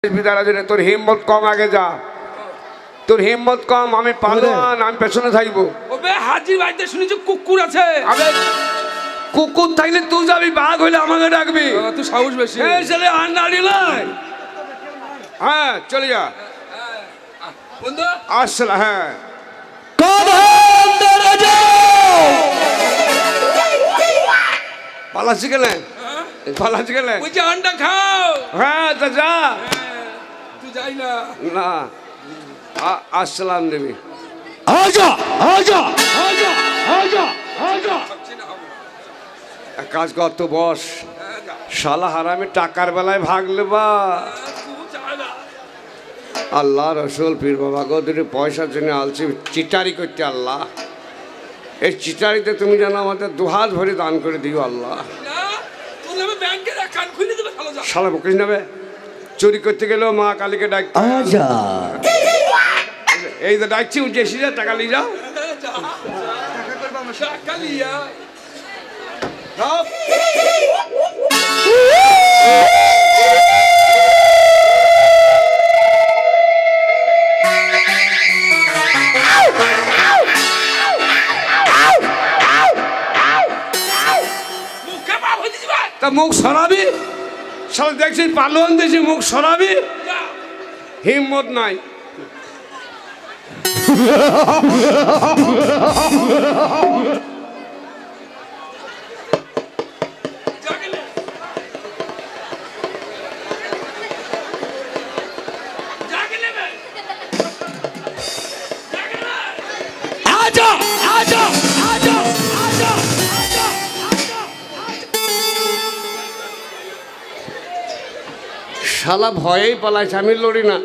তোর হিম্মত কম, আগে যা। তোর হিম্মত কম, আমি পালোয়ান, আমি পেছনে থাকবো। ওবে হাজি ভাইতে শুনেছি কুকুর আছে। আবে কুকুর থাকলে তুই যাবি, বাঘ হইলে আমাকে ডাকবি। তুই সাহস বেশি। এই ছেলে আন্ডারি নাই। হ্যাঁ চলে যা বন্ধু। আসলে হ্যাঁ পালাচ্ছি গেলে পালাচ্ছি গেলে ওই যে আন্ডা খাও। হ্যাঁ তা যা। তুই যাই না না আসসালাম দেবী। আজা আজা আজা আজা আজা এক কাজ কর তো বস। শালা হারামি টাকার বেলায় ভাগলে বা আল্লাহ রসুল পীর বাবা গো, দুটো পয়সার জন্য আলছি চিটারি করতে। আল্লাহ এই চিটারিতে তুমি যেন আমাদের দুহাত ভরে দান করে দিও আল্লাহ। শালা বকিস নেবে, চুরি করতে গেলেও মা কালীকে ডাক। আজা এই তো ডাকছি, উঠে এসে যা, টাকা নিয়ে যাও। তা মুখ সরাবি, শালা দেখছি পালোয়ান দিয়েছি, মুখ সরাবি, হিম্মত নাই। আজা আজা আজা আজা শালা ভয়েই পালাইছে, আমি লড়ি না।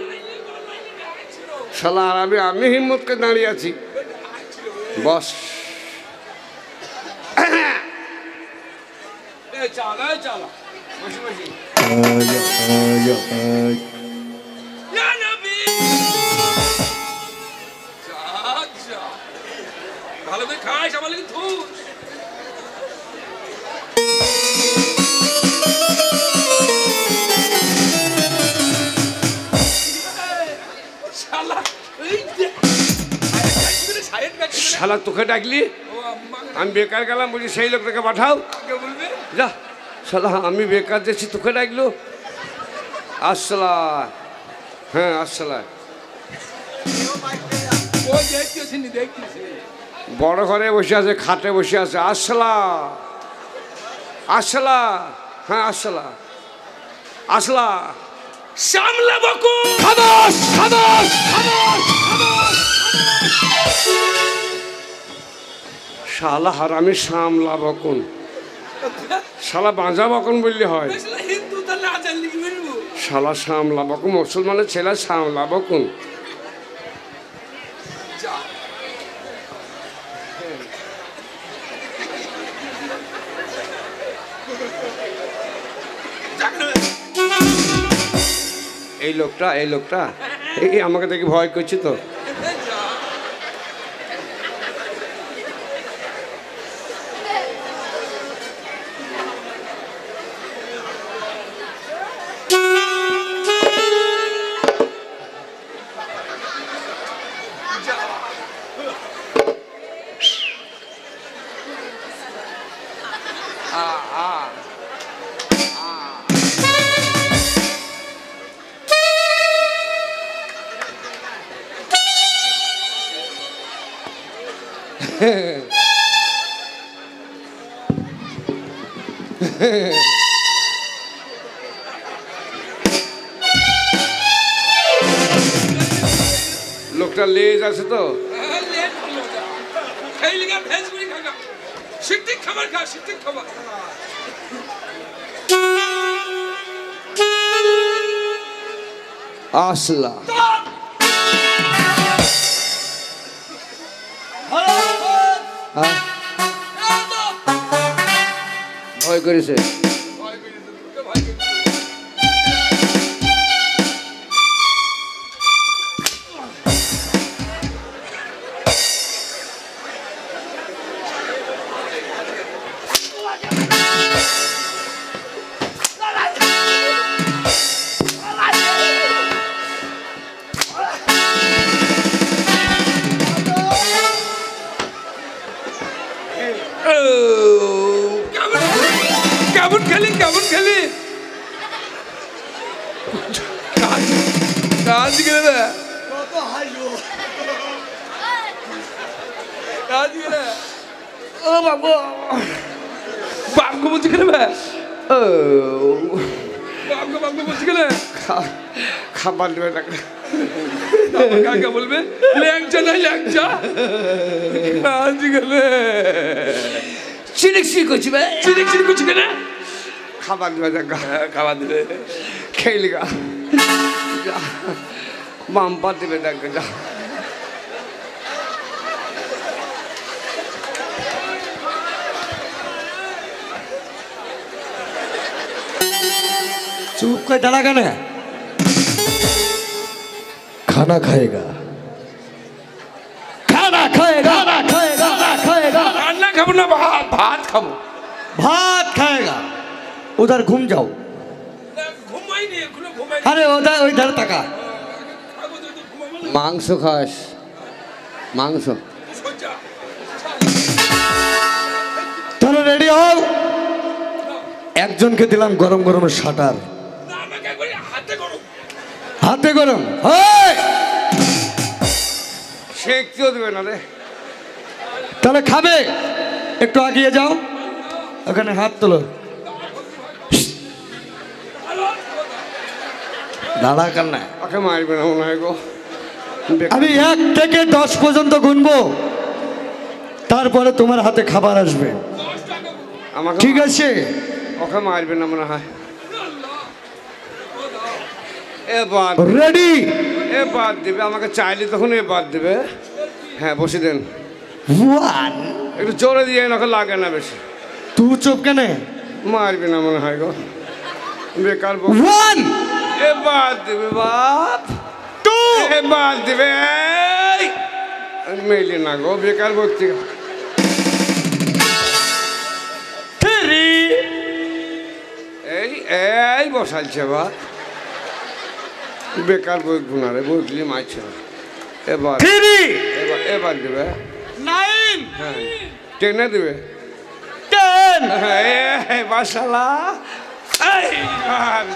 শালা আর আমি হিম্মতকে দাঁড়িয়ে আছি। বস ভালো করে খাইস, আমার লাগে থুস। শালা তোকে ডাকলি, আমি বেকার গেলাম, বুঝি সেই লোকটাকে পাঠাও। যা শালা, আমি বেকার যাচ্ছি, তোকে ডাকলো। আসসালাম, হ্যাঁ আসসালাম। বড় ঘরে বসে আছে, খাটে বসে আছে। আসসালাম আসসালাম, হ্যাঁ আসসালাম আসসালাম। সামলা বকু খামোশ খামোশ খামোশ শালা হারামি সামলা বকুন, শালা বাঁজা বকুন বললে হয়। হিন্দু তো না জানলি কি বলবো? শালা সামলা বকুন, মুসলমানের ছেলে সামলা বকুন। এই লোকটা এই আমাকে দেখে ভয় করছে তো। লোকটা লেজ আছে তো। খাবার খা, সিদ্ধিক খাবার। আসলা ভয় করেছে। কাজ গেলে রে কাজ গেলে ও বাবু বাপকে বলছি গেলে বে ও বাপকে বলছি গেলে খাবার দেবে টাকা কাকে বলবে ল্যাংচা না ল্যাংচা কাজ গেলে চিরিক চিরিক করছি বে চিরিক চিরিক করছি কেন খাবার দেবে টাকা খাবার দিলে খেলি গা বাম্পার দেবে টাকা যা चुप कर डरा का ना खाना खाएगा खाना खाएगा खाना खाएगा खाना खाएगा রান্না খাবো না ভাত খাবো भात खाएगा उधर घूम जाओ ঘুমাইনি এখনো ঘুমাইনি अरे उधर इधर तका খাবো তো ঘুমাবো না মাংস খাস মাংস সোজা चलो रेडी हो একজনকে দিলাম গরম গরম শাটার না আমাকে একবার হাতে করো হাতে গরম হয় সে কেউ দেবে না রে তাহলে খাবে একটু আগিয়ে যাও ওখানে হাত তোলো দাঁড়া কার না ওকে মারবে না মনে হয় গো আমি 1 থেকে 10 পর্যন্ত গুনবো তারপরে তোমার হাতে খাবার আসবে আমাকে ঠিক আছে ওকে মারবে না মনে হয় এ বাদ রেডি এ বাদ দেবে আমাকে চাইলে তখন এ বাদ দেবে হ্যাঁ বসে দেন 1 একটু জোরে দিয়ে ওকে লাগে না বেশি তুই চুপ কেনে মারবে না মনে হয় গো বেকার 1 এ বাদ দেবে বাপ 2 এ বাদ দেবে মেলে না গো বেকার বক্তি 3 এই এই বসালছে বা বেকার বই গুনারে বইগুলি মারছে না এবার 3 এবার দেবে 9 হ্যাঁ টেনে দেবে 10 হ্যাঁ বাসালা এই বাদ।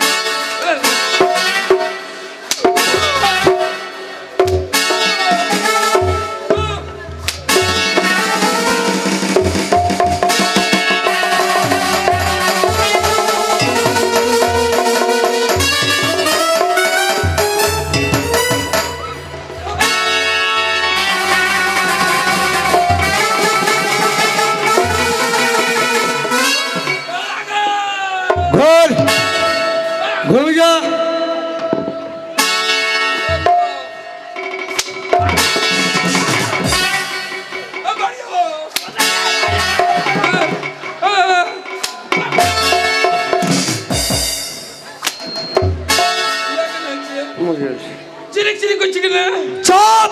ঘর ঘুম যা চিরিক চিরিক করছি কেন চুপ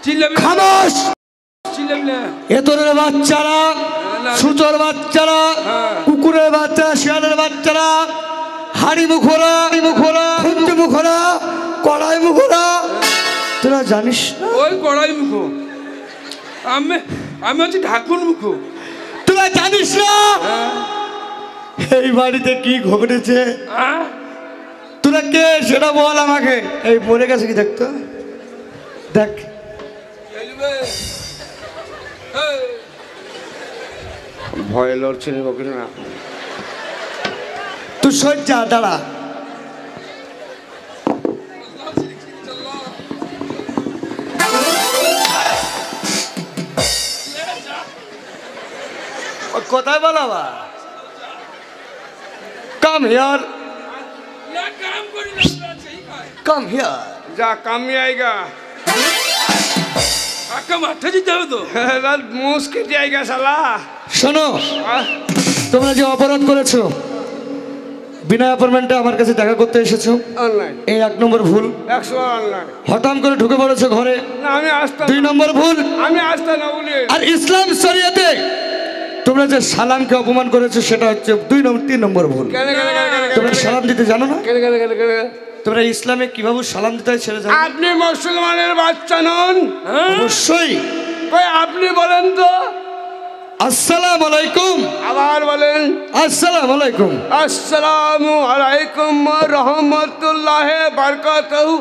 চিল্লাবি খামোশ চিল্লাবি না এতরের বাচ্চারা সুচর বাচ্চারা কুকুরের বাচ্চারা শিয়ালের বাচ্চারা হাড়ি মুখোরা খুন্তি মুখোরা কড়াই মুখোরা তোরা জানিস না ওই কড়াই মুখো আমি হচ্ছে ঢাকুন মুখো তোরা জানিস না এই বাড়িতে কি ঘটেছে তোরা কে সেটা বল আমাকে এই মরে গেছে কি দেখতো দেখ ভয় লড়ছে না বকিস না তুই সজ্জা দাঁড়া কোথায় বলাবা কাম হিয়ার কাম করি না সেই খায় কাম হিয়ার যা কামি আएगा আক্কা মাঠে যেতে হবে তো রাত মুস কেটে আएगा শালা শোনো আহ, তোমরা যে অপরাধ করেছো বিনা অ্যাপয়েন্টমেন্টে আমার কাছে দেখা করতে এসেছো অনলাইন এই 1 নম্বর ভুল 100 অনলাইন হঠাৎ করে ঢুকে পড়েছো ঘরে না আমি আসতাম 2 নম্বর ভুল আমি আসতাম না বলি আর ইসলাম শরিয়াতে তোমরা যে সালামকে অপমান করেছো সেটা হচ্ছে 2 নম্বর 3 নম্বর ভুল কেন কেন কেন কেন তোমরা সালাম দিতে জানো না কেন কেন কেন কেন তোমরা ইসলামে কিভাবে সালাম দিতে হয় সেটা জানো না? আপনি মুসলমানের বাচ্চা নন অবশ্যই কই আপনি বলেন তো আসসালামু আলাইকুম। আবার বলেন আসসালামু আলাইকুম। আসসালামু আলাইকুম রহমতুল্লাহ বারকাতুহু।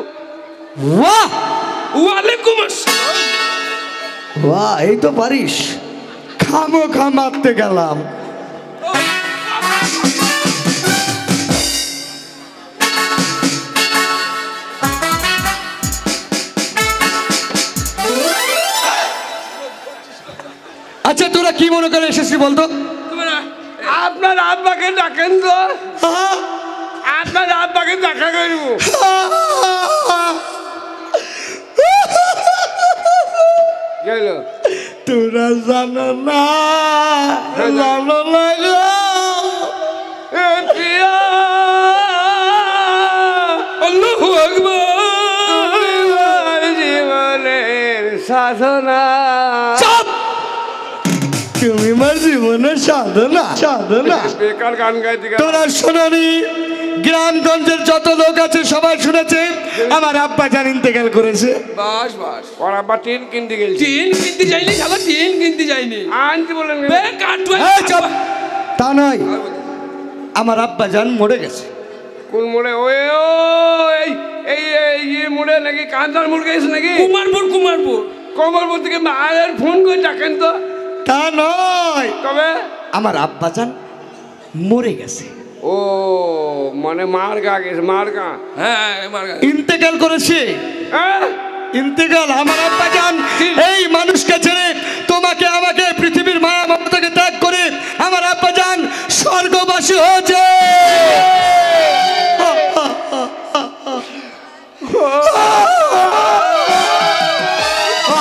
বাহ ওয়ালাইকুম আসসালাম। বাহ, এই তো পারিস। খামো মারতে গেলাম। আচ্ছা তোরা কি মনে করে এসেছিস বলতো? তোমরা আপনার আব্বাকে ডাকেন তো, আপনার আব্বাকে দেখা করব। গেল তোরা জানো না, জানো না গো। এ প্রিয়া, আল্লাহু আকবার। তোমার জীবনের সাধনা। চুপ! তুমি আমার জীবনের সাধনা সাধনা। বেকার গান গাইতে গেল। তোরা শোনি, গ্রামগঞ্জের যত লোক আছে সবাই শুনেছে আমার আব্বা জান ইন্তেকাল করেছে। বাস বাস। ওর আব্বা টিন কিনতে গেছি। টিন কিনতে যাইনি, শালা টিন কিনতে যাইনি। আনতে বলেন বে কাটু। এই চুপ! তা নয়, আমার আব্বা জান মরে গেছে। কোন মোড়ে? ওই ও এই এই এই মোড়ে নাকি কান্দার মোড় গেছে নাকি? কুমারপুর কুমারপুর। কমলপুর থেকে মায়ের ফোন করে ডাকেন তো। তা নয়, তবে আমার আব্বা জান মরে গেছে, ও মানে মার গা গেছে, মার গা। হ্যাঁ মার গা। ইন্তেকাল করেছে। হ্যাঁ ইন্তেকাল আমার আব্বা জান এই মানুষকে ছেড়ে তোমাকে আমাকে পৃথিবীর মায়া মমতাকে ত্যাগ করে আমার আব্বা জান স্বর্গবাসী হয়েছে।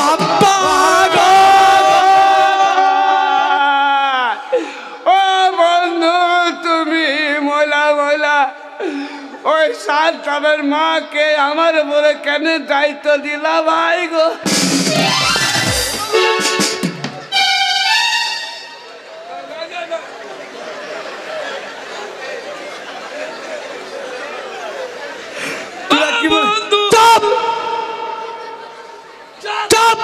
আব্বা গো! ও বন্ধু, তুমি ময়লা ময়লা ওই সাতটামের মাকে আমার বলে কেন দায়িত্ব দিলা ভাই গো? তোরা কি বল- বন্ধু। চুপ! চুপ!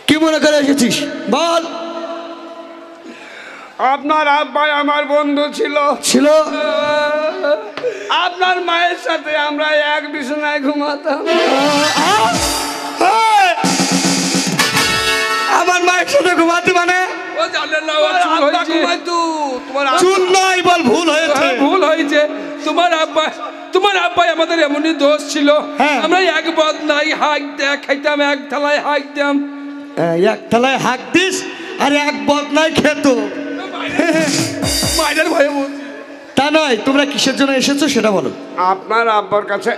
কি মনে করে এসেছিস বল? আপনার আব্বাই আমার বন্ধু ছিল। ছিল আপনার মায়ের সাথে আমরা এক বিছানায় ঘুমাতাম। আমার মায়ের সাথে ঘুমাতে মানে ও জানে না, ও তোমার চুল আব্বা হয়েছে। ঘুমাইতো, তোমার আব্বা- চুল নয় বল, ভুল হয়েছে। হ্যাঁ, ভুল হয়েছে। তোমার আব্বাই আমাদের এমনই দোষ ছিল। হ্যাঁ। আমরা এক বদ নাই হাঁক দেয়া খাইতাম, এক থালায় হাঁক দিতাম। এক থালায় হাঁক দিস আর এক বদনায় খেত। মায়ের ভয়ে বলছি। তা নয়, তোমরা কিসের জন্য এসেছো সেটা বলো। আপনার আব্বার কাছে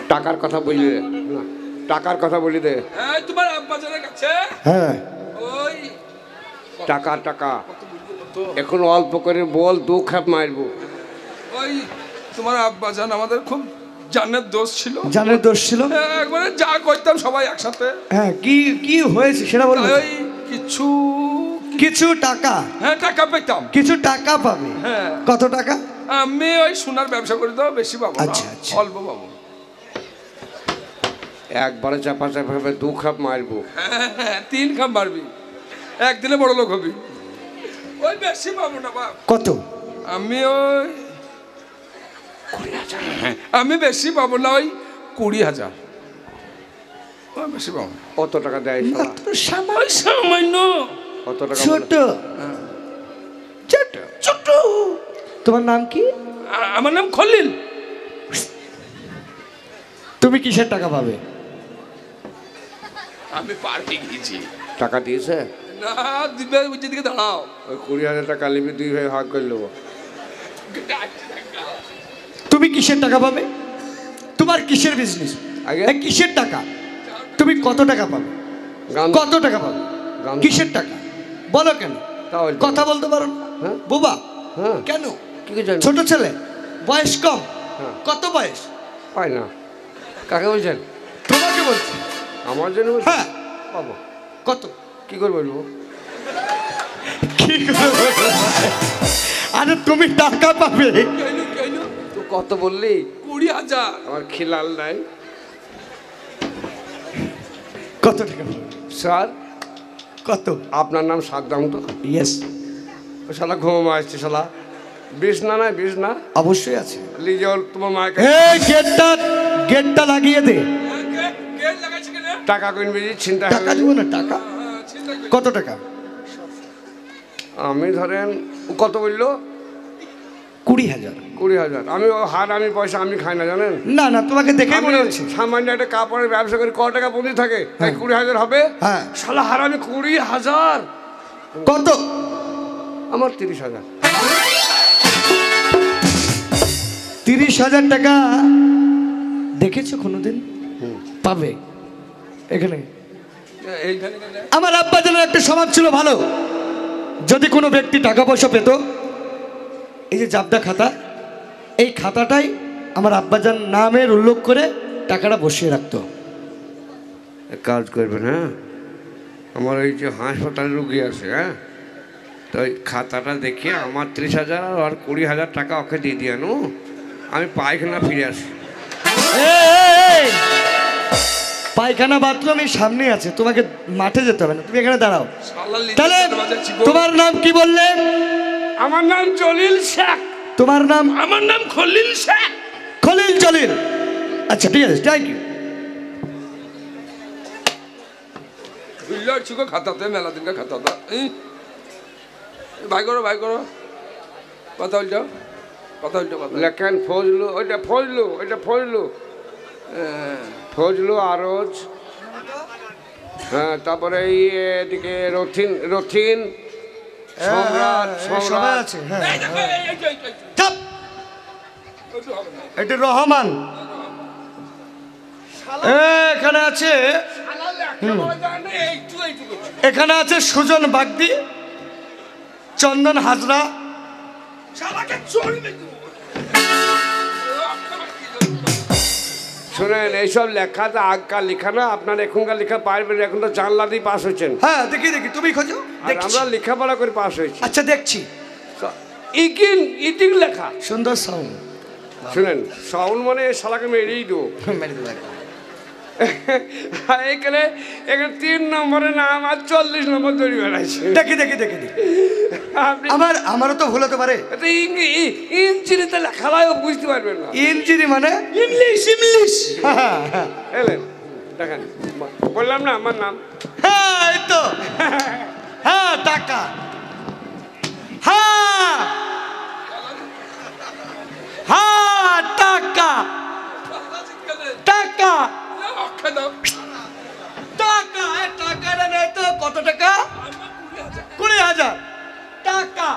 টাকার কথা বলি দে, না, টাকার কথা বলি দে। হ্যাঁ, তোমার আব্বা জানের কাছে হ্যাঁ, ওই টাকা টাকা এখন অল্প করে বল, দু খাপ মারবো। ওই তোমার আব্বা জান আমাদের খুব জানের দোষ ছিল। জানের দোষ ছিল। হ্যাঁ, একবারে যা করতাম সবাই একসাথে। হ্যাঁ, কি কি হয়েছে সেটা বলো। ওই কিছু কিছু টাকা, হ্যাঁ টাকা পেতাম। কিছু টাকা পাবে। হ্যাঁ। কত টাকা? আমি ওই সোনার ব্যবসা করে দাও, বেশি পাবো না, আচ্ছা, আচ্ছা। অল্প পাবো। একবারে চাপা চাপা ভাবে দু খাপ মারবো। হ্যাঁ, 3 খাম মারবি, একদিনে বড় লোক হবি। ওই বেশি পাবো না বাপ। কত? আমি ওই 20,000। আমি বেশি পাবো না, ওই 20,000। ওই বেশি পাবো না। কত টাকা দেয় শালা? ওই সামান্য। কত টাকা বলে? ছোট ছোট ছোট। তোমার নাম কি? আমার নাম খলিল। তুমি কিসের টাকা পাবে? আমি পার্টি গিয়েছি। টাকা দিয়েছে? না দিবে, ওই দিকে দাঁড়াও। ওই 20,000 টাকা নিবি, দুই ভাই ভাগ করে নেবো। তুমি কিসের টাকা পাবে? তোমার কিসের বিজনেস? আগে? কিসের টাকা? তুমি কত টাকা পাবে? গান কত টাকা পাবে? গান কিসের টাকা বলো? কেন তাহলে কথা বলতে পারো না? হ্যাঁ? বোবা হ্যাঁ। কেন? কি করে জানি? ছোট ছেলে, বয়স কম। হ্যাঁ। কত বয়স? পাই না। কাকে বলছেন? তোমাকে বলছি। আমার জন্য বলছেন? হ্যাঁ। পাবো। কত? কি করে বলবো? কি করে বলবো? আরে তুমি টাকা পাবে। কেন তো কত বললি? 20,000। আমার খিলাল নাই। কত টাকা? স্যার কত? আপনার নাম সাদ্দাম তো? ইয়েস, শালা ঘুম আসছে শালা। বিষ না নাই বিষ না? অবশ্যই আছে। লিজল তোমার মাকে এই গেটটা লাগিয়ে দে। গেট লাগাইছে কেন? টাকা কিনবি চিন্তা টাকা দিব না, টাকা। কত টাকা? আমি ধরেন কত বললো? 20,000। 20,000। আমি ও হার আমি পয়সা আমি খাই না জানেন। না না, তোমাকে দেখেই আমি মনে হচ্ছে। সামান্য একটা কাপড়ের ব্যবসা করি, ক টাকা পুঁজি থাকে, তাই 20,000 হবে? হ্যাঁ। শালা হার আমি 20,000। কত? আমার 30,000। 30,000 টাকা দেখেছো কোনোদিন? পাবে এখানে? এইখানে কেন? আমার আব্বাজানের একটা স্বভাব ছিল ভালো। যদি কোনো ব্যক্তি টাকা পয়সা পেত, এই যে জাবদা খাতা, এই খাতাটাই আমার আব্বাজান নামের উল্লেখ করে টাকাটা বসিয়ে রাখতো। এক কাজ করবেন, হ্যাঁ, আমার ওই যে হাসপাতালে রুগী আছে, হ্যাঁ, তো ওই খাতাটা দেখে আমার 30,000 আর 20,000 টাকা ওকে দিয়ে দিয়ে আনো, আমি পায়খানা ফিরে আসি। এই, পায়খানা বাথরুম এই সামনে আছে, তোমাকে মাঠে যেতে হবে না, তুমি এখানে দাঁড়াও। শালা লিজল তাহলে বাজাচ্ছি গো। তোমার নাম কি বললে? আমার নাম জলিল শেখ। তোমার নাম? আমার নাম খলিল শেখ। খলিল জলিল। আচ্ছা ঠিক আছে, থ্যাংক ইউ। বুঝলো চুকো খাতাতে মেলা দিনকা খাতাটা ভাই করো কথা বলছো কথা লেখেন ফজলু, ওইটা ফজলু, ওইটা ফজলু, ফজলু আরজ, হ্যাঁ, তারপরে এই এদিকে রথিন সম্রাট, সবাই সম্রাট আছে, হ্যাঁ। চাপ। এটা রহমান। এখানে আছে, এখানে আছে সুজন বাগদি, চন্দন হাজরা। শুনেন, এইসব লেখাটা আগকার লেখা না, আপনার এখনকার লেখা পারবেন, এখন তো জানলা দিয়ে পাস হয়েছেন। হ্যাঁ দেখি তুমি খোঁজো, আর দেখছি। আমরা লেখাপড়া করে পাস হয়েছি। আচ্ছা দেখছি। ইটিং লেখা। সুন্দর সাউন্ড। শুনেন, সাউন্ড মানে শালাকে মেরেই দেবো। এখানে 3 নম্বরের নাম আর 40 নম্বর তৈরি বেড়াইছে। দেখি আপনি আমারও তো ভুল হতে পারে। ইঞ্জিনিতে লেখা হয় বুঝতে পারবেন না। ইঞ্জিনি মানে? ইংলিশ। হ্যাঁ, হ্যাঁ। এলেন দেখেন, বললাম না আমার নাম। হ্যাঁ এই তো, হ্যাঁ টাকা, হ্যাঁ হ্যাঁ টাকা টাকা টাকা। টাকাটা নেই তো? কত টাকা? 20,000 টাকা।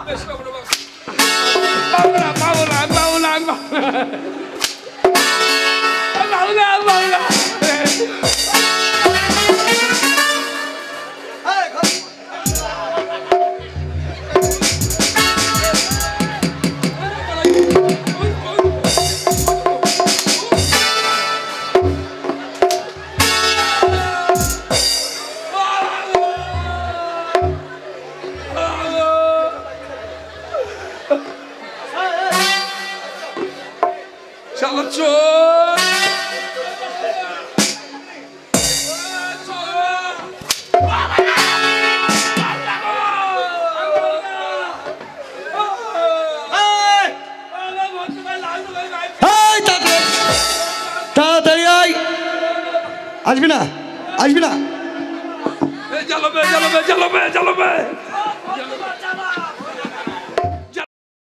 এই, ঘর। শালা চোর। তাড়াতাড়ি আয়। আসবি না? জ্বালাবে